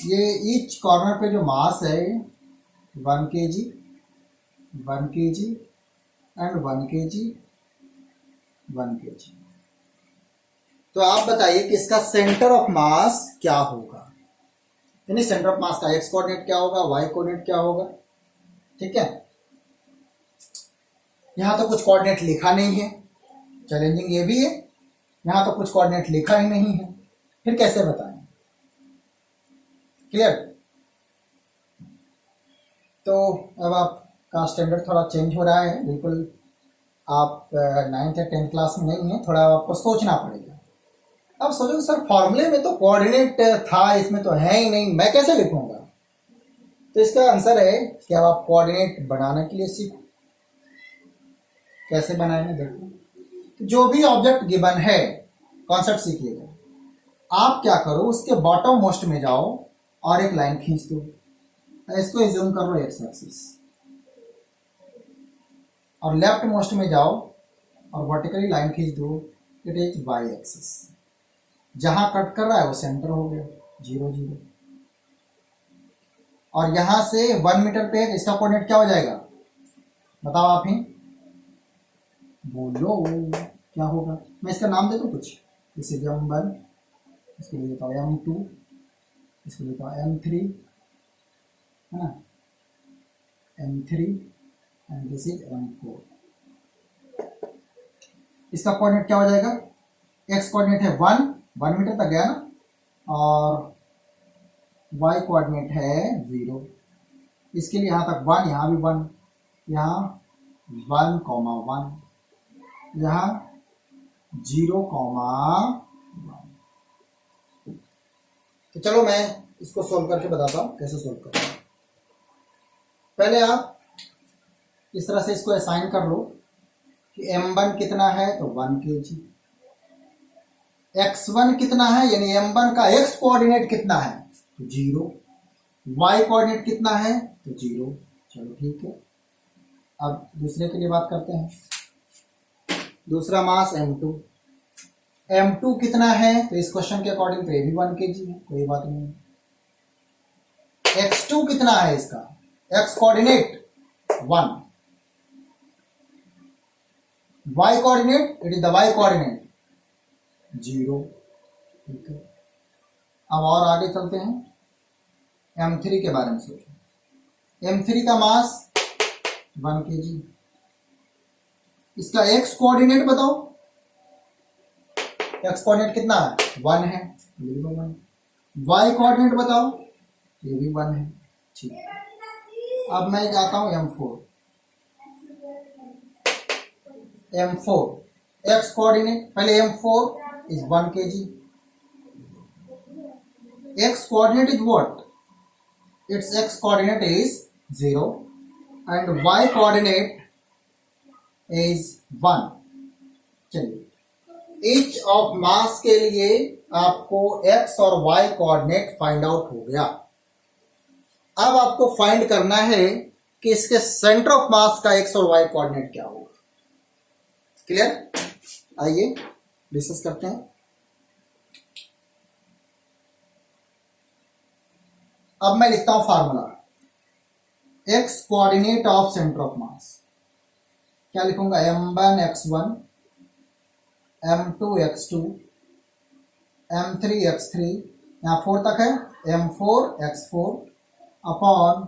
ये ईच कॉर्नर पे जो मास है 1 kg 1 kg and 1 kg 1 kg। तो आप बताइए कि इसका सेंटर ऑफ मास क्या होगा, यानी सेंटर ऑफ मास का एक्स कोऑर्डिनेट क्या होगा, वाई कोऑर्डिनेट क्या होगा, ठीक है। यहां तो कुछ कोऑर्डिनेट लिखा नहीं है, चैलेंजिंग ये भी है, यहां तो कुछ कोऑर्डिनेट लिखा ही नहीं है, फिर कैसे बताएं। क्लियर। तो अब आपका स्टैंडर्ड थोड़ा चेंज हो रहा है, बिल्कुल आप 9th या 10th क्लास में नहीं है, थोड़ा आपको सोचना पड़ेगा। अब सोचो सर फॉर्मूले में तो कोऑर्डिनेट था, इसमें तो है ही नहीं, मैं कैसे लिखूंगा। तो इसका आंसर है कि अब आप कोऑर्डिनेट बनाने के लिए सीखो। कैसे बनाएंगे देखो, तो जो भी ऑब्जेक्ट गिवन है, कॉन्सेप्ट सीखिएगा। आप क्या करो, उसके बॉटम मोस्ट में जाओ और एक लाइन खींच दो, इसको एज्यूम कर लो एक्स एक्सिस, और लेफ्ट मोस्ट में जाओ और वर्टिकली लाइन खींच दो, इट इज वाई एक्सिस। जहां कट कर रहा है वो सेंटर हो गया 0 0, और यहां से 1 मीटर पे इसका कोऑर्डिनेट क्या हो जाएगा, बताओ आप ही बोलो क्या होगा। मैं इसका नाम दे दूं कुछ, जैसे m1, इसको ले लेता हूँ m2, इसको लेता हूँ m3, है ना, m3 and this is m4। इसका कोऑर्डिनेट क्या हो जाएगा, x कोऑर्डिनेट है 1 मीटर तक गया ना, और y कोऑर्डिनेट है 0। इसके लिए यहाँ तक 1, यहाँ भी 1, यहाँ 1, 1, यहाँ 0, 1। तो चलो मैं इसको सोल्व करके बताता हूँ कैसे सोल्व करते हैं। पहले आप इस तरह से इसको असाइन कर लो कि m1 कितना है, तो 1 kg, x1 कितना है, यानी m1 का x कोऑर्डिनेट कितना है, तो 0, y कोऑर्डिनेट कितना है, तो 0। चलो ठीक है, अब दूसरे के लिए बात करते हैं। दूसरा मास m2, m2 कितना है, तो इस क्वेश्चन के अकॉर्डिंग तो ये भी 1 kg है, कोई बात नहीं। x2 कितना है, इसका x coordinate 1, y coordinate, it is the y coordinate 0, ठीक है। अब और आगे चलते हैं, m3 के बारे में सोचो। m3 का मास 1 kg। इसका एक्स कोऑर्डिनेट बताओ, एक्स कोऑर्डिनेट कितना है 1 है, ये भी 1 है। वाई कोऑर्डिनेट बताओ, ये भी 1 है। ठीक है, अब मैं जाता हूं M4 एक्स कोऑर्डिनेट, पहले M4 is 1 kg, x coordinate is what, its x coordinate is 0 and y coordinate is 1। चलिए, each of mass के लिए आपको x और y कोऑर्डिनेट फाइंड आउट हो गया। अब आपको फाइंड करना है कि इसके सेंटर ऑफ मास का x और y कोऑर्डिनेट क्या होगा। क्लियर? आइए डिस्कस करते हैं। अब मैं लिखता हूं formula, x coordinate of centre of mass, क्या लिखूंगा, m1 x1, m2 x2, m3 x3, यहां 4 तक है, m4 x4 upon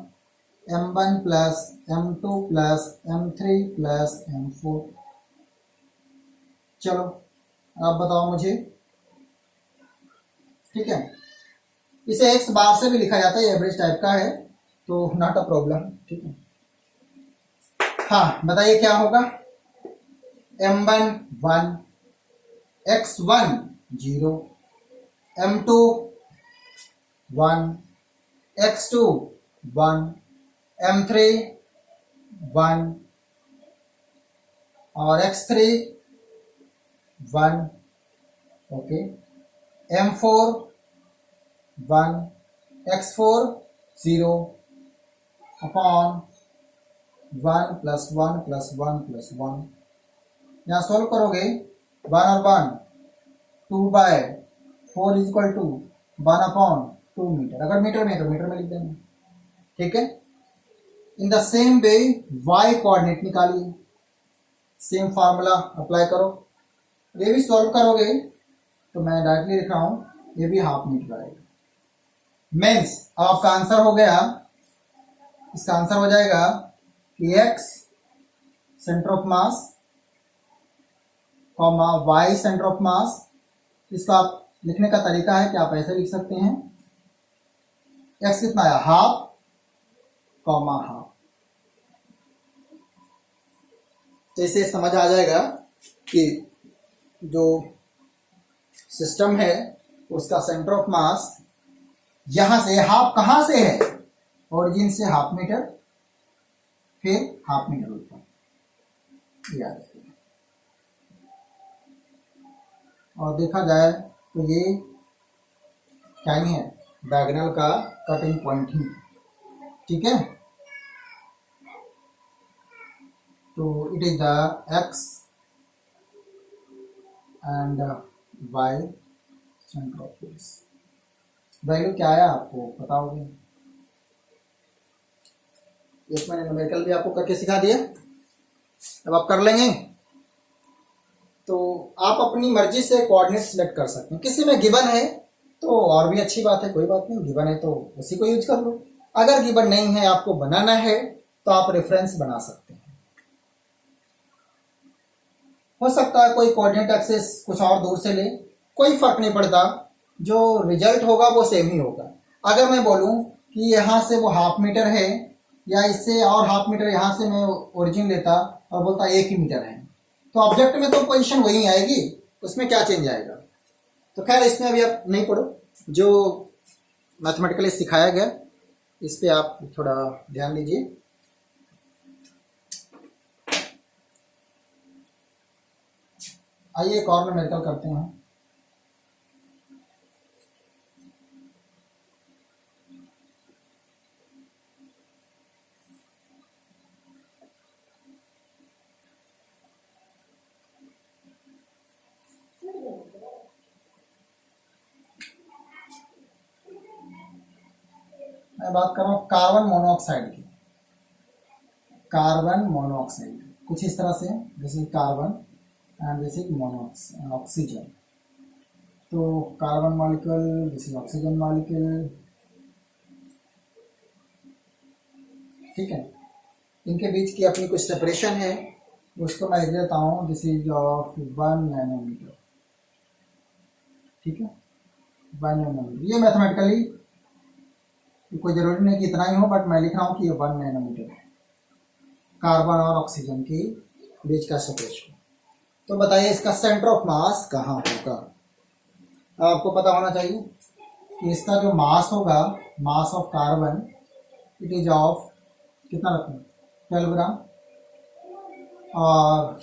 m1 plus m2 plus m3 plus m4। चलो अब बताओ मुझे, ठीक है, इसे एक्स बार से भी लिखा जाता है, एवरेज टाइप का है तो नॉट अ प्रॉब्लम। ठीक है, हाँ बताइए क्या होगा, m1 1, x1 0, m2 1, x2 1, m3 1 और x3 1। Okay, m4 1, x4 0 upon 1 plus 1 plus 1 plus 1। यहाँ सोल्व करोगे 1 और 1 2/4 is equal to 1 upon 2 metre, अगर मीटर में तो मीटर में लिख देंगे। ठीक है, in the same way y coordinate निकालिए, सेम फार्मूला अप्लाई करो, ये भी सॉल्व करोगे तो मैं डायरेक्टली लिख रहा हूँ, ये भी हाफ मीटर आएगा। मीन्स आपका आंसर हो गया, इसका आंसर हो जाएगा कि x centre of mass comma y centre of मास। इसका आप लिखने का तरीका है कि आप ऐसे लिख सकते हैं, x कितना है हाफ कॉमा हाफ, जैसे समझ आ जाएगा कि जो सिस्टम है उसका सेंटर ऑफ मास यहां से हाफ, कहां से है, ओरिजिन से हाफ मीटर, फिर हाफ मीटर ऊपर, याद रखिए। और देखा जाए तो ये क्या ही है, डायगोनल का कटिंग पॉइंट ही। ठीक है, तो it is the X and Y centre of mass. Value क्या आया आपको बताओगे, एक मैंने न्यूमेरिकल भी आपको करके सिखा दिया, अब आप कर लेंगे तो आप अपनी मर्जी से कोऑर्डिनेट सिलेक्ट कर सकते हैं। किसी में गिवन है तो और भी अच्छी बात है, कोई बात नहीं, गिवन है तो उसी को यूज कर लो। अगर गिवन नहीं है, आपको बनाना है तो आप रेफरेंस बना सकते हैं। हो सकता है कोई कोऑर्डिनेट एक्सिस कुछ और दूर से ले, कोई फर्क नहीं पड़ता, जो रिजल्ट होगा वो सेम ही होगा। अगर मैं बोलूं कि यहाँ से वो हाफ मीटर है, या इससे और हाफ मीटर यहाँ से मैं ओरिजिन लेता और बोलता 1 ही मीटर है, तो ऑब्जेक्ट में तो पोजीशन वही आएगी, उसमें क्या चेंज आएगा। तो खैर इसमें अभी आप नहीं पढ़ो, जो मैथमेटिकली सिखाया गया इस पे आप थोड़ा ध्यान दीजिए। आइए एक और न्यूमेरिकल करते हैं। मैं बात कर रहा हूँ कार्बन मोनोऑक्साइड की। कार्बन मोनोऑक्साइड कुछ इस तरह से, जैसे carbon and this is monoxide oxygen. तो carbon molecule, this is oxygen molecule. ठीक है, इनके बीच की अपनी कुछ सेपरेशन है, उसको मैं लिख देता हूँ, दिस इज ऑफ 1 नैनोमीटर। ठीक है, 1 नैनोमीटर। ये मैथमेटिकली कोई जरूरी नहीं कि इतना ही हो, बट मैं लिख रहा हूँ कि ये 1 नैनोमीटर है, कार्बन और ऑक्सीजन के बीच का सेपरेशन। तो बताइए इसका सेंटर ऑफ मास कहाँ होगा। आपको पता होना चाहिए कि इसका जो मास होगा, mass of carbon, it is of कितना रखूँ, 12 ग्राम। और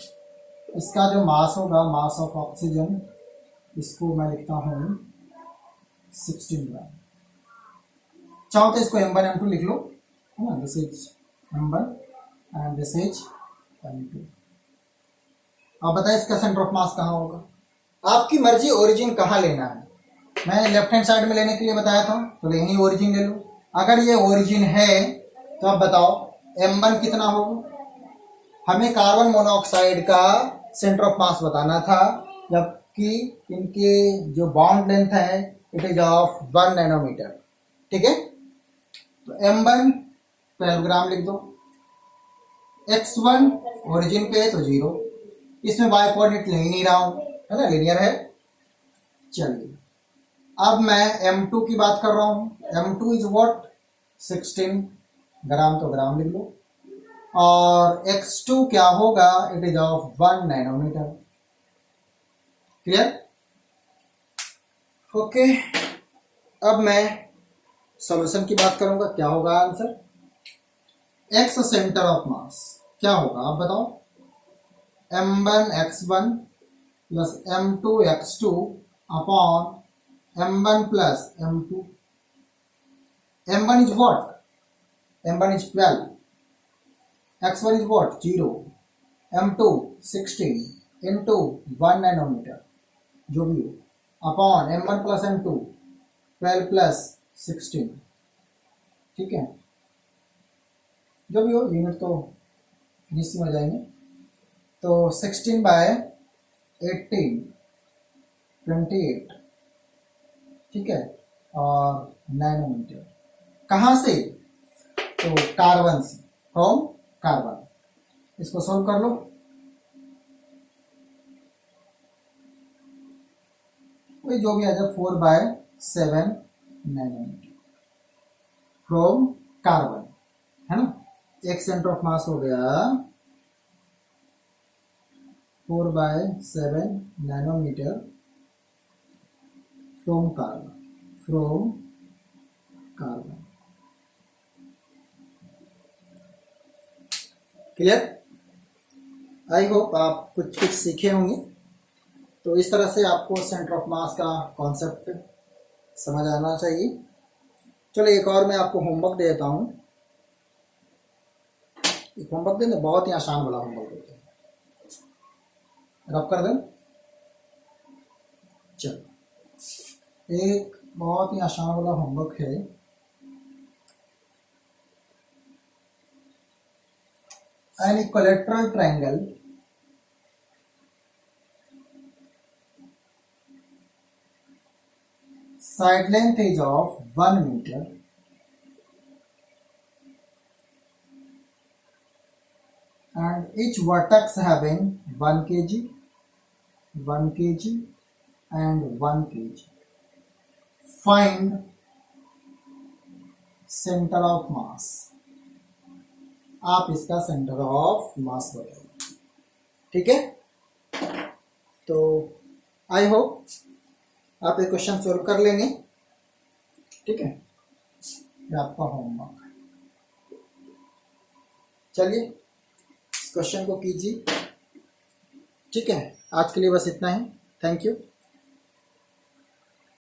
इसका जो मास होगा, मास ऑफ ऑक्सीजन, इसको मैं लिखता हूँ 16 ग्राम। चाहो तो इसको M1 M2 लिख लो, है ना, this is M1 and this is M2। अब बताइए इसका सेंटर ऑफ मास कहाँ होगा। आपकी मर्जी ओरिजिन कहाँ लेना है। मैं लेफ्ट हैंड साइड में लेने के लिए बताया था, तो यही ओरिजिन ले लो। अगर ये ओरिजिन है तो आप बताओ M1 कितना होगा। हमें कार्बन मोनोऑक्साइड का सेंटर ऑफ मास बताना था, जबकि इनके जो बॉन्ड लेंथ है इट इज ऑफ 1 नैनोमीटर। ठीक है, तो M1 12 ग्राम लिख दो। X1 ओरिजिन पे है तो 0, इसमें बाय कोऑर्डिनेट ले ही नहीं रहा हूं, है ना, लीनियर है। चलिए अब मैं M2 की बात कर रहा हूं। M2 इज व्हाट, 16 ग्राम, तो ग्राम लिख लो। और X2 क्या होगा, it is of 1 nanometre. Clear, okay. अब मैं सॉल्यूशन की बात करूंगा, क्या होगा answer. X centre of mass क्या होगा आप बताओ। M1 X1 plus M2 X2 upon M1 plus M2। M1 is what, M1 is 12, X1 is what, 0, M2 16 into 1 nanometre, जो भी हो, upon M1 plus M2 12 plus 16। ठीक है, जो भी हो, यूनिट तो फिनिश में जाएंगे। तो 16 बाय 18 28, ठीक है, और नैनोमीटर। कहाँ से, तो कार्बन से, फ्रॉम कार्बन। इसको सॉल्व कर लो। वही जो भी आ जाए, 4/7 नैनोमीटर फ्रॉम कार्बन, है ना। एक सेंटर ऑफ मास हो गया 4/7 nanometre from carbon, clear. I hope आप कुछ सीखे होंगे। तो इस तरह से आपको सेंटर ऑफ मास का कॉन्सेप्ट समझ आना चाहिए। चलो एक और मैं आपको होमवर्क देता हूँ। एक होमवर्क देना, बहुत ही आसान वाला होमवर्क देते हैं, रफ कर दें। चलो एक बहुत ही आसान वाला होमवर्क है। An equilateral triangle side length is of 1 meter and each vertex having 1 kg, 1 kg and 1 kg. Find center of mass. आप इसका सेंटर ऑफ मास बताइए, ठीक है। तो आई होप आप ये क्वेश्चन सोल्व कर लेंगे, ठीक है। ये आपका होमवर्क। चलिए इस क्वेश्चन को कीजिए, ठीक है। आज के लिए बस इतना ही। Thank you.